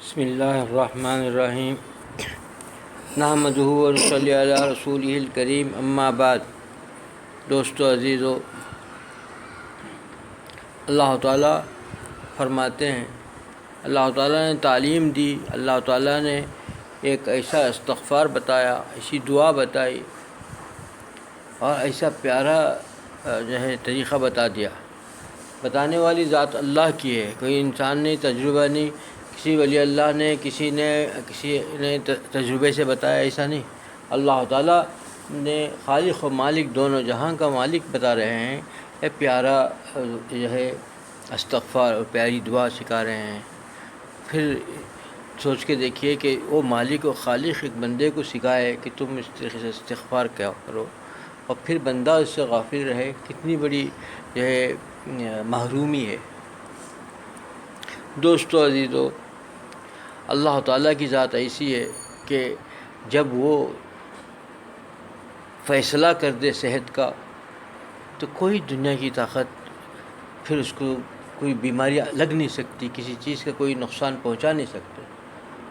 بسم اللہ الرحمن الرحیم نحمدہ و نصلی علی رسولہ الکریم اما بعد۔ دوستو عزیزو، اللہ تعالیٰ فرماتے ہیں، اللہ تعالیٰ نے تعلیم دی، اللہ تعالیٰ نے ایک ایسا استغفار بتایا، ایسی دعا بتائی اور ایسا پیارا طریقہ بتا دیا۔ بتانے والی ذات اللہ کی ہے، کوئی انسان نے تجربہ نہیں، کسی ولی اللہ نے کسی نے تجربے سے بتایا، ایسا نہیں۔ اللہ تعالیٰ نے خالق و مالک دونوں جہاں کا مالک بتا رہے ہیں، یہ پیارا استغفار اور پیاری دعا سکھا رہے ہیں۔ پھر سوچ کے دیکھیے کہ وہ مالک و خالق ایک بندے کو سکھائے کہ تم اس طریقے سے استغفار کیا کرو، اور پھر بندہ اس سے غافل رہے، کتنی بڑی محرومی ہے۔ دوستو عزیزو، اللہ تعالیٰ کی ذات ایسی ہے کہ جب وہ فیصلہ کر دے صحت کا تو کوئی دنیا کی طاقت پھر اس کو کوئی بیماری لگ نہیں سکتی، کسی چیز کا کوئی نقصان پہنچا نہیں سکتے۔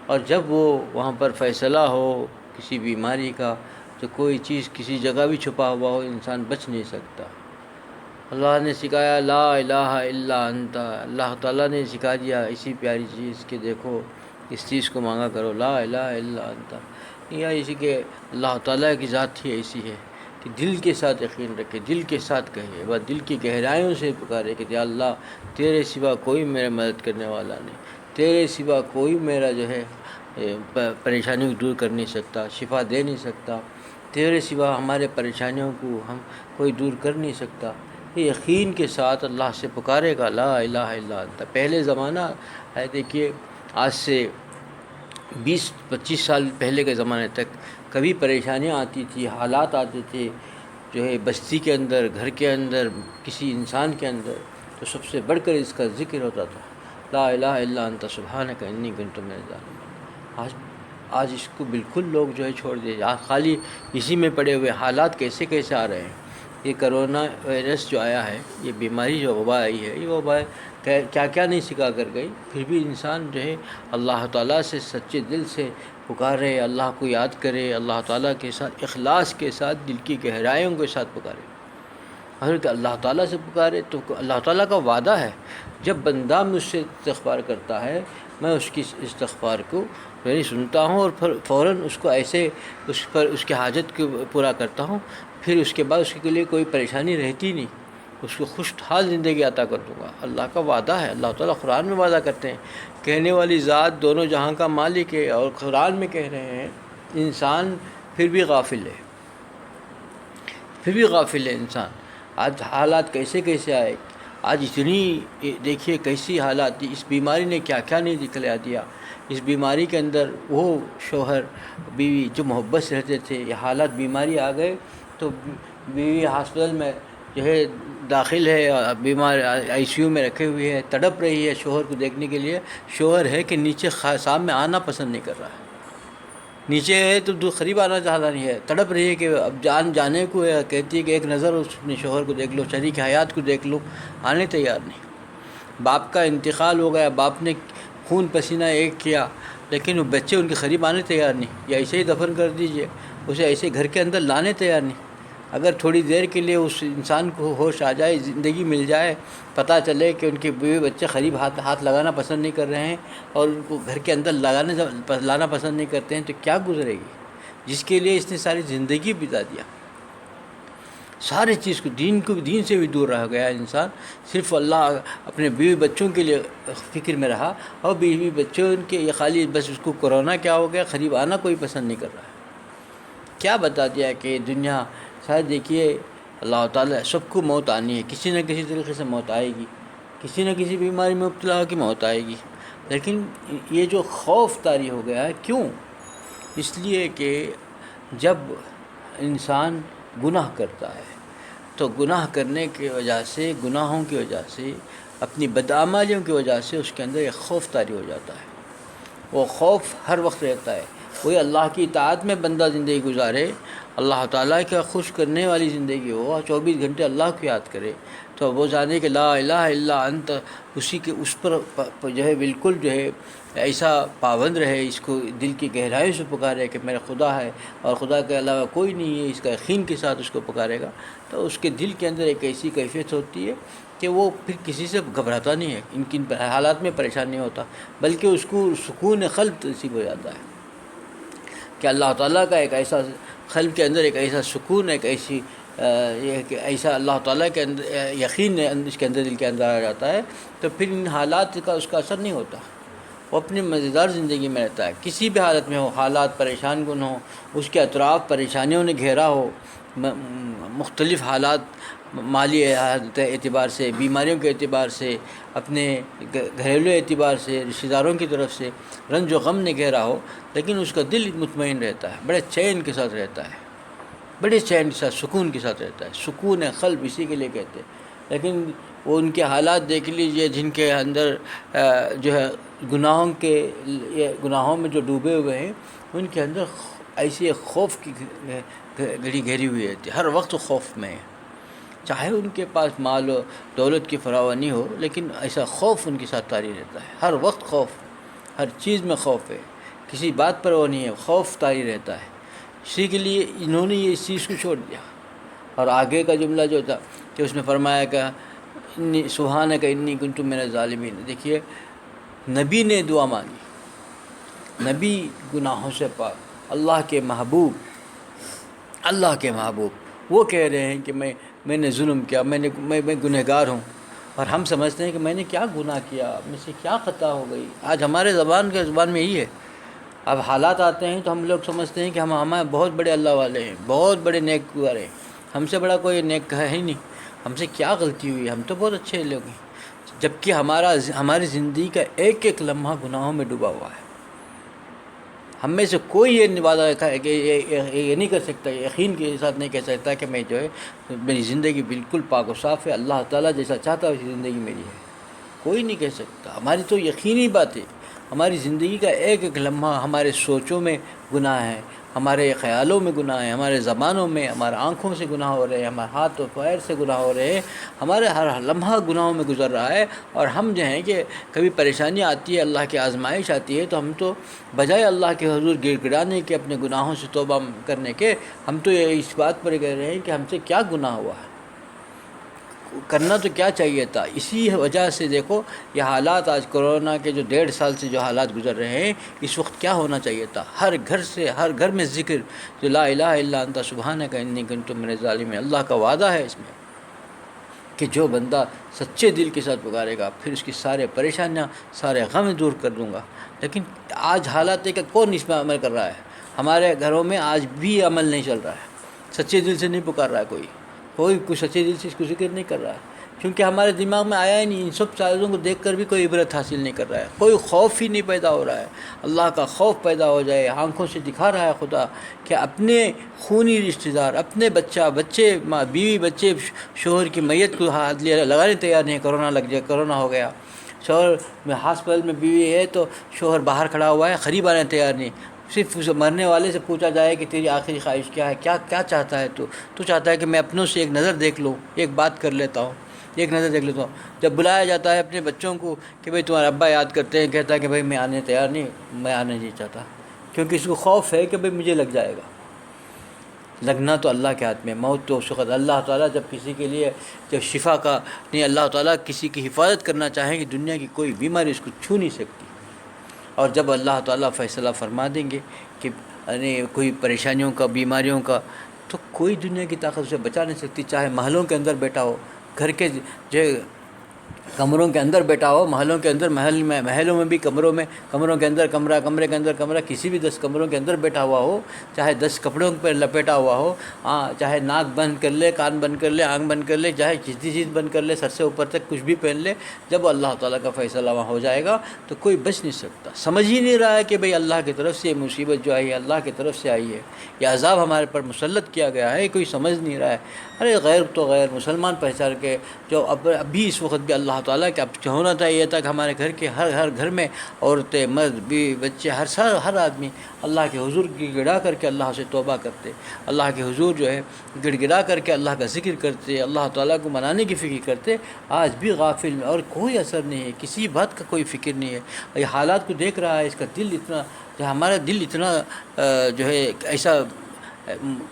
اور جب وہ وہاں پر فیصلہ ہو کسی بیماری کا تو کوئی چیز کسی جگہ بھی چھپا ہوا ہو، انسان بچ نہیں سکتا۔ اللہ نے سکھایا لا الہ الا انت، اللہ تعالیٰ نے سکھا دیا اسی پیاری چیز کہ دیکھو اس چیز کو مانگا کرو، لا الہ الا انت۔ یا اسی کہ اللہ تعالیٰ کی ذات ہی ایسی ہے کہ دل کے ساتھ یقین رکھے، دل کے ساتھ کہے، بس دل کی گہرائیوں سے پکارے کہ یا اللہ تیرے سوا کوئی میرا مدد کرنے والا نہیں، تیرے سوا کوئی میرا پریشانیوں کو دور کر نہیں سکتا، شفا دے نہیں سکتا، تیرے سوا ہمارے پریشانیوں کو کوئی دور کر نہیں سکتا۔ یہ یقین کے ساتھ اللہ سے پکارے گا لا الہ الا انت۔ پہلے زمانہ ہے، دیکھیے آج سے 20-25 سال پہلے کے زمانے تک کبھی پریشانیاں آتی تھی، حالات آتے تھے بستی کے اندر، گھر کے اندر، کسی انسان کے اندر، تو سب سے بڑھ کر اس کا ذکر ہوتا تھا لا الہ الا انت سبحانک انی کنت من الظالمین۔ آج اس کو بالکل لوگ چھوڑ دیے، آج خالی اسی میں پڑے ہوئے۔ حالات کیسے کیسے آ رہے ہیں۔ یہ کرونا وائرس جو آیا ہے، یہ بیماری جو وبا آئی ہے، یہ وبا کیا کیا نہیں سکھا کر گئی، پھر بھی انسان اللہ تعالیٰ سے سچے دل سے پکارے، اللہ کو یاد کرے، اللہ تعالیٰ کے ساتھ اخلاص کے ساتھ دل کی گہرائیوں کے ساتھ پکارے۔ اگر اللہ تعالیٰ سے پکارے تو اللہ تعالیٰ کا وعدہ ہے، جب بندہ مجھ سے استغفار کرتا ہے میں اس کی استغفار کو سنتا ہوں اور فوراً اس کو ایسے اس کی حاجت کو پورا کرتا ہوں، پھر اس کے بعد اس کے لیے کوئی پریشانی رہتی نہیں، اس کو خوشحال زندگی عطا کر دوں گا۔ اللہ کا وعدہ ہے، اللہ تعالیٰ قرآن میں وعدہ کرتے ہیں، کہنے والی ذات دونوں جہاں کا مالک ہے، اور قرآن میں کہہ رہے ہیں انسان پھر بھی غافل ہے، انسان۔ آج حالات کیسے کیسے آئے، آج اتنی دیکھیے کیسی حالات تھی، اس بیماری نے کیا کیا نہیں دکھلا دیا۔ اس بیماری کے اندر وہ شوہر بیوی جو محبت سے رہتے تھے، یہ حالات بیماری آ گئے تو بیوی ہاسپٹل میں داخل ہے، بیمار ICU میں رکھے ہوئے ہے، تڑپ رہی ہے شوہر کو دیکھنے کے لیے۔ شوہر ہے کہ نیچے سامنے آنا پسند نہیں کر رہا ہے، نیچے ہے تو قریب آنا چاہتا نہیں ہے، تڑپ رہی ہے کہ اب جانے کو ہے، کہتی ہے کہ ایک نظر اپنے شوہر کو دیکھ لو، شریک حیات کو دیکھ لو، آنے تیار نہیں۔ باپ کا انتقال ہو گیا، باپ نے خون پسینہ ایک کیا، لیکن وہ بچے ان کے قریب آنے تیار نہیں، یا ایسے ہی دفن کر دیجئے، اسے ایسے گھر کے اندر لانے تیار نہیں۔ اگر تھوڑی دیر کے لیے اس انسان کو ہوش آ جائے، زندگی مل جائے، پتہ چلے کہ ان کے بیوی بچے قریب ہاتھ لگانا پسند نہیں کر رہے ہیں اور ان کو گھر کے اندر لانا پسند نہیں کرتے ہیں، تو کیا گزرے گی، جس کے لیے اس نے ساری زندگی بتا دیا، ساری چیز کو، دین سے بھی دور رہ گیا انسان، صرف اللہ اپنے بیوی بچوں کے لیے فکر میں رہا، اور بیوی بچوں کے یہ خالی بس اس کو کورونا کیا ہو گیا، قریب آنا کوئی پسند نہیں کر رہا ہے۔ کیا بتا دیا کہ دنیا شاید، دیکھیے اللہ تعالیٰ سب کو موت آنی ہے، کسی نہ کسی طریقے سے موت آئے گی، کسی نہ کسی بیماری میں مبتلا ہو کہ موت آئے گی، لیکن یہ جو خوف طاری ہو گیا ہے، کیوں؟ اس لیے کہ جب انسان گناہ کرتا ہے تو گناہ کرنے کی وجہ سے، گناہوں کی وجہ سے، اپنی بدعمالیوں کی وجہ سے اس کے اندر ایک خوف طاری ہو جاتا ہے، وہ خوف ہر وقت رہتا ہے. کوئی اللہ کی اطاعت میں بندہ زندگی گزارے، اللہ تعالیٰ کا خوش کرنے والی زندگی ہو، 24 گھنٹے اللہ کو یاد کرے، تو وہ جانے کہ لا الہ الا انت، اسی کے اس پر جو ہے بالکل جو ہے ایسا پابند رہے، اس کو دل کی گہرائیوں سے پکارے کہ میرا خدا ہے اور خدا کے علاوہ کوئی نہیں ہے، اس کا یقین کے ساتھ اس کو پکارے گا، تو اس کے دل کے اندر ایک ایسی کیفیت ہوتی ہے کہ وہ پھر کسی سے گھبراتا نہیں ہے، ان حالات میں پریشان نہیں ہوتا، بلکہ اس کو سکون قلب نصیب ہو جاتا ہے کہ اللہ تعالیٰ کا ایک ایسا قلب کے اندر ایک ایسا سکون، ایک ایسی یہ کہ ایسا اللہ تعالیٰ کے اندر یقین اس کے اندر دل کے اندر آ جاتا ہے، تو پھر ان حالات کا اس کا اثر نہیں ہوتا، وہ اپنی مزیدار زندگی میں رہتا ہے. کسی بھی حالت میں ہو، حالات پریشان کن ہوں، اس کے اطراف پریشانیوں نے گھیرا ہو، مختلف حالات مالی اعتبار سے، بیماریوں کے اعتبار سے، اپنے گھریلو اعتبار سے، رشتہ داروں کی طرف سے رنج و غم نے گھیرا ہو، لیکن اس کا دل مطمئن رہتا ہے، بڑے چین کے ساتھ رہتا ہے، بڑے چین کے ساتھ، سکون کے ساتھ رہتا ہے. سکون قلب اسی کے لیے کہتے ہیں. لیکن وہ ان کے حالات دیکھ لیجئے جن کے اندر جو ہے گناہوں میں جو ڈوبے ہوئے ہیں، ان کے اندر ایسی ایک خوف کی گھڑی گھیری ہوئی رہتی ہے، ہر وقت خوف میں ہے، چاہے ان کے پاس مال و دولت کی فراوانی ہو، لیکن ایسا خوف ان کے ساتھ طاری رہتا ہے، ہر وقت خوف، ہر چیز میں خوف ہے، کسی بات پر وہ نہیں ہے، خوف طاری رہتا ہے. اسی کے لیے انہوں نے اس چیز کو چھوڑ دیا. اور آگے کا جملہ جو تھا کہ اس نے فرمایا کہ سبحانک انی کنت من الظالمین. دیکھیے نبی نے دعا مانگی، نبی گناہوں سے پاک، اللہ کے محبوب، وہ کہہ رہے ہیں کہ میں نے ظلم کیا، میں گنہگار ہوں، اور ہم سمجھتے ہیں کہ میں نے کیا گناہ کیا، مجھ سے کیا خطا ہو گئی. آج ہمارے زبان میں یہی ہے. اب حالات آتے ہیں تو ہم لوگ سمجھتے ہیں کہ ہمارے بہت بڑے اللہ والے ہیں، بہت بڑے نیک گزار ہیں، ہم سے بڑا کوئی نیک ہے ہی نہیں، ہم سے کیا غلطی ہوئی، ہم تو بہت اچھے لوگ ہیں. جبکہ ہماری زندگی کا ایک ایک لمحہ گناہوں میں ڈوبا ہوا ہے. ہم میں سے کوئی یہ وعدہ کہ یہ نہیں کر سکتا، یقین کے ساتھ نہیں کہہ سکتا کہ میں جو ہے میری زندگی بالکل پاک و صاف ہے، اللہ تعالیٰ جیسا چاہتا ہے ویسی زندگی میری ہے. کوئی نہیں کہہ سکتا. ہماری تو یقینی بات ہے، ہماری زندگی کا ایک ایک لمحہ ہمارے سوچوں میں گناہ ہے، ہمارے خیالوں میں گناہ ہے، ہمارے زبانوں میں، ہمارے آنکھوں سے گناہ ہو رہے ہیں، ہمارے ہاتھ و پیر سے گناہ ہو رہے ہیں، ہمارے ہر لمحہ گناہوں میں گزر رہا ہے. اور ہم جو ہیں کہ کبھی پریشانی آتی ہے، اللہ کی آزمائش آتی ہے، تو ہم تو بجائے اللہ کے حضور گر گڑانے کے، اپنے گناہوں سے توبہ کرنے کے، ہم تو اس بات پر کہہ رہے ہیں کہ ہم سے کیا گناہ ہوا ہے، کرنا تو کیا چاہیے تھا. اسی وجہ سے دیکھو یہ حالات آج کرونا کے جو 1.5 سال سے جو حالات گزر رہے ہیں، اس وقت کیا ہونا چاہیے تھا. ہر گھر میں ذکر جو لا الہ الا انت سبحانک انی کنت من الظالمین. اللہ کا وعدہ ہے اس میں کہ جو بندہ سچے دل کے ساتھ پکارے گا، پھر اس کی سارے پریشانیاں، سارے غم دور کر دوں گا. لیکن آج حالات ہے کہ کون اس میں عمل کر رہا ہے. ہمارے گھروں میں آج بھی عمل نہیں چل رہا ہے، سچے دل سے نہیں پکار رہا ہے، کوئی سچے دل سے اس کو ذکر نہیں کر رہا ہے، کیونکہ ہمارے دماغ میں آیا ہی نہیں. ان سب چیزوں کو دیکھ کر بھی کوئی عبرت حاصل نہیں کر رہا ہے، کوئی خوف ہی نہیں پیدا ہو رہا ہے. اللہ کا خوف پیدا ہو جائے. آنکھوں سے دکھا رہا ہے خدا کہ اپنے خونی رشتہ دار، اپنے بچے، ماں، بیوی، بچے، شوہر کی میت کو ہاتھ لگانے تیار نہیں. کرونا ہو گیا، شوہر میں ہاسپٹل میں، بیوی ہے تو شوہر باہر کھڑا ہوا ہے، قریب آنے تیار نہیں. صرف اس مرنے والے سے پوچھا جائے کہ تیری آخری خواہش کیا ہے، کیا چاہتا ہے تو چاہتا ہے کہ میں اپنوں سے ایک نظر دیکھ لوں، ایک بات کر لیتا ہوں، ایک نظر دیکھ لیتا ہوں. جب بلایا جاتا ہے اپنے بچوں کو کہ بھئی تمہارا ابا یاد کرتے ہیں، کہتا ہے کہ بھئی میں آنے تیار نہیں، میں آنے نہیں چاہتا، کیونکہ اس کو خوف ہے کہ بھئی مجھے لگ جائے گا. لگنا تو اللہ کے ہاتھ میں، موت تو شخص اللہ تعالیٰ جب کسی کے لیے جب شفا کا نہیں، اللہ تعالیٰ کسی کی حفاظت کرنا چاہیں کہ دنیا کی کوئی بیماری اس کو چھو نہیں سکتی. اور جب اللہ تعالیٰ فیصلہ فرما دیں گے کہ کوئی پریشانیوں کا، بیماریوں کا، تو کوئی دنیا کی طاقت اسے بچا نہیں سکتی. چاہے محلوں کے اندر بیٹھا ہو، گھر کے جو کمروں کے اندر بیٹھا ہو، محلوں کے اندر، محلوں میں بھی کمروں کے اندر کمرہ، کمرے کے اندر کمرہ، کسی بھی 10 کمروں کے اندر بیٹھا ہوا ہو، چاہے 10 کپڑوں پر لپیٹا ہوا ہو، چاہے ناک بند کر لے، کان بند کر لے، آنکھ بند کر لے، چاہے جتنی چیز بند کر لے، سر سے اوپر تک کچھ بھی پہن لے، جب اللہ تعالیٰ کا فیصلہ وہاں ہو جائے گا تو کوئی بچ نہیں سکتا. سمجھ ہی نہیں رہا ہے کہ بھئی اللہ کی طرف سے یہ مصیبت جو آئی ہے اللہ کی طرف سے آئی ہے، یہ عذاب ہمارے پر مسلط کیا گیا ہے، کوئی سمجھ نہیں رہا ہے. ارے غیر تو غیر مسلمان پہچان کے جو ابھی اس وقت بھی اللہ تعالیٰ کہ اب ہونا چاہیے تھا کہ ہمارے گھر کے ہر گھر میں عورتیں، مرد، بیوی، بچے، ہر آدمی اللہ کے حضور گڑ گڑا کر کے اللہ سے توبہ کرتے، اللہ کے حضور جو ہے گڑ گڑا کر کے اللہ کا ذکر کرتے، اللہ تعالیٰ کو منانے کی فکر کرتے. آج بھی غافل اور کوئی اثر نہیں ہے، کسی بات کا کوئی فکر نہیں ہے. یہ حالات کو دیکھ رہا ہے، اس کا دل اتنا، ہمارا دل اتنا جو ہے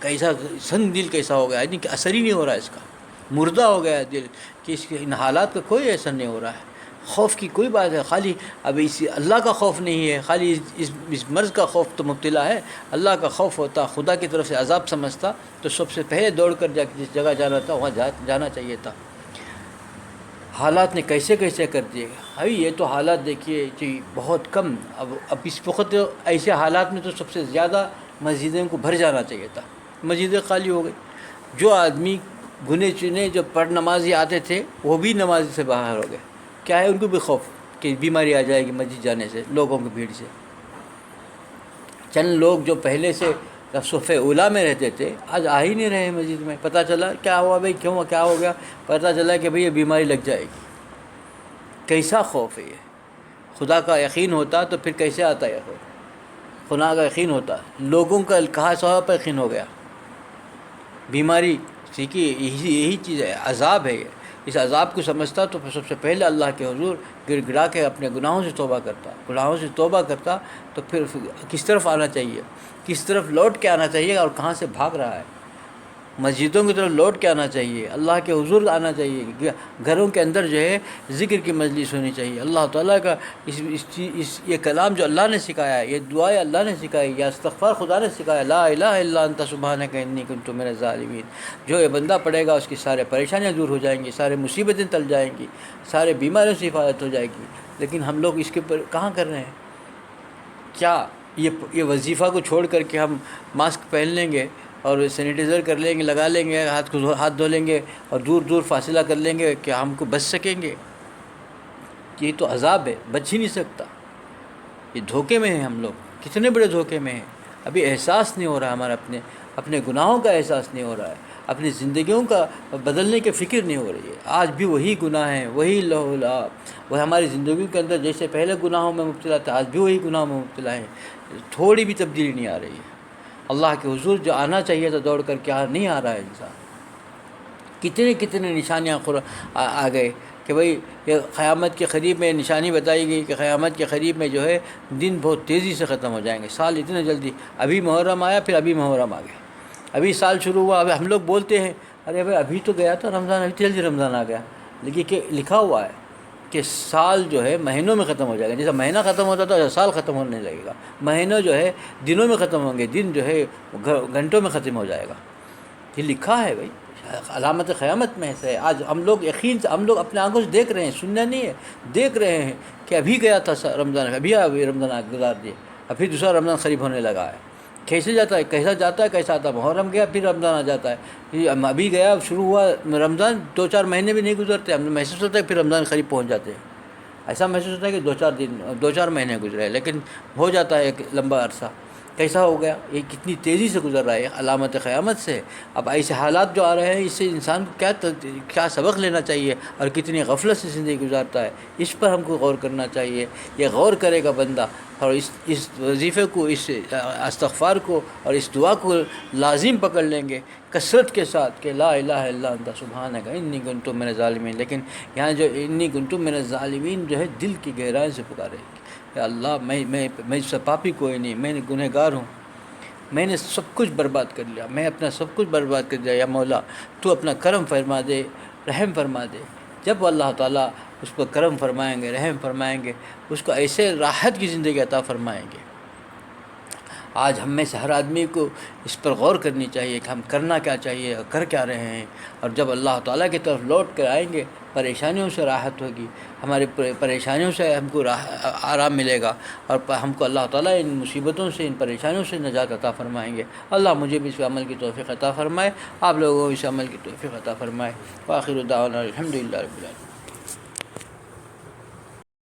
کیسا سنگ دل کیسا ہو گیا ہے کہ اثر ہی نہیں ہو رہا ہے، اس کا مردہ ہو گیا ہے دل، کہ اس کے ان حالات کا کوئی اثر نہیں ہو رہا ہے. خوف کی کوئی بات ہے، خالی اب اس اللہ کا خوف نہیں ہے، خالی اس مرض کا خوف تو مبتلا ہے. اللہ کا خوف ہوتا، خدا کی طرف سے عذاب سمجھتا تو سب سے پہلے دوڑ کر جس جگہ جانا تھا وہاں جانا چاہیے تھا. حالات نے کیسے کیسے کر دیے. ابھی یہ تو حالات دیکھیے کہ بہت کم، اب اس وقت ایسے حالات میں تو سب سے زیادہ مسجدوں کو بھر جانا چاہیے تھا، مسجدیں خالی ہو گئی. جو آدمی گنے چنے جو نمازی آتے تھے وہ بھی نمازی سے باہر ہو گئے. کیا ہے ان کو بھی خوف کہ بیماری آ جائے گی مسجد جانے سے، لوگوں کی بھیڑ سے. چند لوگ جو پہلے سے صف اولیٰ میں رہتے تھے آج آ ہی نہیں رہے مسجد میں. پتہ چلا کیا ہوا بھائی، کیوں کیا ہو گیا؟ پتہ چلا کہ بھئی یہ بیماری لگ جائے گی. کیسا خوف ہے یہ؟ خدا کا یقین ہوتا تو پھر کیسے آتا ہے خوف؟ خدا کا یقین ہوتا، لوگوں کا کہا سواب پر یقین ہو گیا. بیماری سیکھی یہی چیز ہے، عذاب ہے یہ. اس عذاب کو سمجھتا تو سب سے پہلے اللہ کے حضور گڑ گڑا کے اپنے گناہوں سے توبہ کرتا. گناہوں سے توبہ کرتا تو پھر کس طرف آنا چاہیے، کس طرف لوٹ کے آنا چاہیے اور کہاں سے بھاگ رہا ہے. مسجدوں کی طرف لوٹ کے آنا چاہیے، اللہ کے حضور آنا چاہیے. گھروں کے اندر جو ہے ذکر کی مجلس ہونی چاہیے. اللہ تعالیٰ کا یہ کلام جو اللہ نے سکھایا ہے، یہ دعائیں اللہ نے سکھائی، یا استغفار خدا نے سکھایا، لا الہ الا انت سبحانک انی کنت من الظالمین. جو یہ بندہ پڑھے گا اس کی سارے پریشانیاں دور ہو جائیں گی، سارے مصیبتیں ٹل جائیں گی، سارے بیماریوں سے حفاظت ہو جائے گی. لیکن ہم لوگ اس کے پر کہاں کر رہے ہیں؟ کیا یہ وظیفہ کو چھوڑ کر کے ہم ماسک پہن لیں گے اور سینیٹائزر کر لیں گے، لگا لیں گے، ہاتھ دھو لیں گے اور دور دور فاصلہ کر لیں گے، کیا ہم کو بچ سکیں گے؟ یہ تو عذاب ہے، بچ ہی نہیں سکتا. یہ دھوکے میں ہیں ہم لوگ، کتنے بڑے دھوکے میں ہیں. ابھی احساس نہیں ہو رہا ہمارا، اپنے گناہوں کا احساس نہیں ہو رہا ہے، اپنی زندگیوں کا بدلنے کی فکر نہیں ہو رہی ہے. آج بھی وہی گناہ ہیں، وہی وہ ہماری زندگیوں کے اندر جیسے پہلے گناہوں میں مبتلا تھا، آج بھی وہی گناہوں میں مبتلا ہیں. تھوڑی بھی تبدیلی نہیں آ رہی ہے. اللہ کے حضور جو آنا چاہیے تھا دوڑ کر کے نہیں آ رہا ہے انسان. کتنے نشانیاں آ گئے کہ بھئی یہ قیامت کے قریب میں نشانی بتائی گئی کہ قیامت کے قریب میں جو ہے دن بہت تیزی سے ختم ہو جائیں گے، سال اتنے جلدی. ابھی محرم آیا، پھر ابھی محرم آ گیا، ابھی سال شروع ہوا. ابھی ہم لوگ بولتے ہیں ارے بھائی ابھی تو گیا تھا رمضان، ابھی جلدی رمضان آ گیا. لیکن کہ لکھا ہوا ہے کہ سال جو ہے مہینوں میں ختم ہو جائے گا. جیسا مہینہ ختم ہوتا تھا سال ختم ہونے لگے گا. مہینوں جو ہے دنوں میں ختم ہوں گے، دن جو ہے گھنٹوں میں ختم ہو جائے گا. یہ لکھا ہے بھائی، علامت قیامت میں سے. آج ہم لوگ یقین سے، ہم لوگ اپنے آنکھوں سے دیکھ رہے ہیں، سننا نہیں ہے، دیکھ رہے ہیں کہ ابھی گیا تھا رمضان، ابھی رمضان گزار دیے، ابھی دوسرا رمضان قریب ہونے لگا ہے. کیسے جاتا ہے، کیسا جاتا ہے، کیسا آتا ہے؟ محرم گیا پھر رمضان آ جاتا ہے. ابھی گیا شروع ہوا رمضان، 2-4 مہینے بھی نہیں گزرتے، ہم محسوس ہوتا ہے پھر رمضان قریب پہنچ جاتے ہیں. ایسا محسوس ہوتا ہے کہ 2-4 مہینے گزرے، لیکن ہو جاتا ہے ایک لمبا عرصہ. کیسا ہو گیا؟ یہ کتنی تیزی سے گزر رہا ہے، علامت قیامت سے. اب ایسے حالات جو آ رہے ہیں، اس سے انسان کو کیا سبق لینا چاہیے اور کتنی غفلت سے زندگی گزارتا ہے، اس پر ہم کو غور کرنا چاہیے. یہ غور کرے گا بندہ اور اس وظیفے کو، اس استغفار کو اور اس دعا کو لازم پکڑ لیں گے کثرت کے ساتھ کہ لا الہ الا انت سبحانک انی کنت من الظالمین. لیکن یہاں جو انی کنت من الظالمین جو ہے دل کی گہرائی سے پکارے گی کہ اللہ میں سے پاپی کوئی نہیں، میں گنہگار ہوں، میں نے سب کچھ برباد کر لیا، میں اپنا سب کچھ برباد کر دیا. یا مولا تو اپنا کرم فرما دے، رحم فرما دے. جب اللہ تعالیٰ اس پر کرم فرمائیں گے، رحم فرمائیں گے، اس کو ایسے راحت کی زندگی عطا فرمائیں گے. آج ہم میں سے ہر آدمی کو اس پر غور کرنی چاہیے کہ ہم کرنا کیا چاہیے اور کر کیا رہے ہیں. اور جب اللہ تعالیٰ کی طرف لوٹ کر آئیں گے پریشانیوں سے راحت ہوگی، ہماری پریشانیوں سے ہم کو آرام ملے گا اور ہم کو اللہ تعالیٰ ان مصیبتوں سے، ان پریشانیوں سے نجات عطا فرمائیں گے. اللہ مجھے بھی اس عمل کی توفیق عطا فرمائے، آپ لوگوں کو اس عمل کی توفیق عطا فرمائے. وآخر دعوانا الحمدللہ رب العالمین.